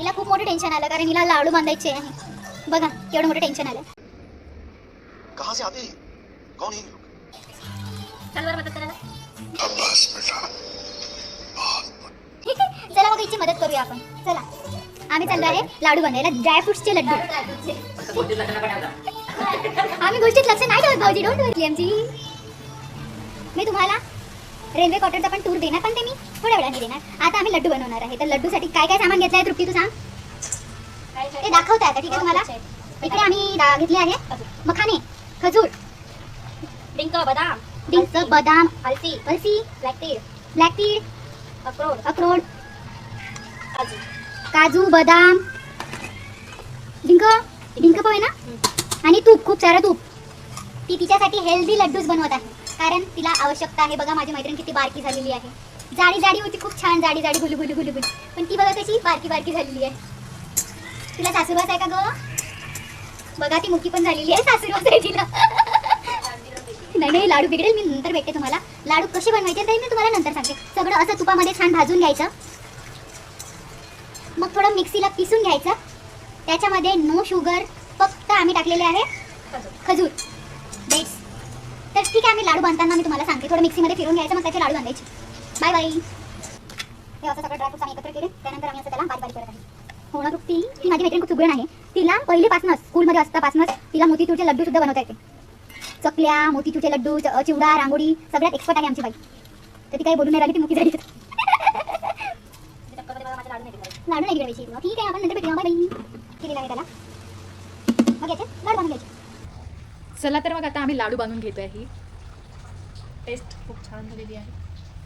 हिला खूप मोठं टेन्शन आलं कारण हिला लाडू बांधायचे आहे. बघा केवढं मोठं टेन्शन आलं. कहां से आते हैं? कौन है ये लोग? चल बरं मदत करायला. बस बेटा. चला मग हिची मदत करूया आपण. चला आम्ही चाललो आहे लाडू बांधायला, ड्रायफ्रुट्सचे लड्डू. आम्ही गोष्टीत लक्ष नाही ठेवत भाऊजी, डोंट वरी आमची. मी तुम्हाला रेल्वे क्वार्टरचा पण टूर देणार, पण ते मी थोड्या वेळाने देणार. आता आम्ही लड्डू बनवणार आहे. तर लड्डूसाठी काय काय सामान घेतलं आहे तृप्ती तू सांग. ते दाखवते आता, ठीक आहे तुम्हाला. इकडे आम्ही घेतले आहे मखाने, खजूर, डिंक, बदाम, अलसी, ब्लॅक तीळ, अक्रोड, काजू, बदाम, डिंक पण आहे ना, आणि तूप, खूप सारं तूप. ती तिच्यासाठी हेल्दी लड्डूच बनवत आहे कारण तिला आवश्यकता आहे. बघा माझी मैत्रीण किती बारकी झालेली आहे. जाडी होती, खूप छान जाडी गुलू, पण ती बघा कशी बारकी झालेली आहे. तिला सासूरवास आहे का ग? बघा ती मुकी पण झालेली आहे, सासूरवास आहे तिला. नाही लाडू बिघडेल, मी नंतर भेटते तुम्हाला. लाडू कसे बनवायचे ते मी तुम्हाला नंतर सांगते. सगळं असं तुपामध्ये छान भाजून घ्यायचं, मग थोडं मिक्सीला पिसून घ्यायचं. त्याच्यामध्ये नो शुगर, फक्त आम्ही टाकलेले आहे खजूर, डेट्स. तर ठीक आहे, आम्ही लाडू बांधताना मी तुम्हाला सांगते. थोडं मिक्सीमध्ये फिरून घ्यायचं, मग त्याचे लाडू बांधायचे. बाय. हे असं सगळं ड्रायफ्रूट्स आम्ही एकत्र केले. त्यानंतर आम्ही असं त्याला बारीक करत आहे. हो ना तृप्ती, ती माझी मैत्रीण खूप सुगरण आहे. तिला पहिलेपासूनच स्कूलमध्ये असतापासूनच तिला मोतीचूरचे लड्डू सुद्धा बनवता येते. चकल्या, मोतीचूरचे लड्डू, चिवडा, रांगोळी सगळ्यात एक्सपर्ट आहे आमची बाई. तर ती काही बोलून नाही राहिली, ती मुकी झाली. लाडू नाही गिळवायची. ठीक आहे, आपण नंतर भेटूया. बाय. केलेला आहे त्याला. मग याचे लाडू बांधून घ्यायचे. चला तर मग आता आम्ही लाडू बांधून घेतोय. ही टेस्ट खूप छान झालेली आहे.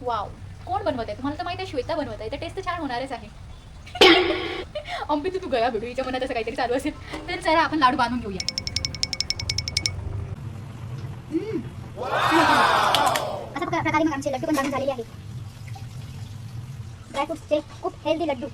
वाव, कोण बनवत आहे? तुम्हाला तर माहिती आहे श्वेता बनवत आहे. तर टेस्ट तर छान होणारच आहे. अंपित तू गया भेटू, हिच्या मनात असं काहीतरी चालू असेल. तर चला आपण लाडू बांधून घेऊया. अशा प्रकारे मग आमचे लड्डू पण बांधून झालेले आहेत. ड्रायफ्रुट्सचे खूप हेल्दी लड्डू.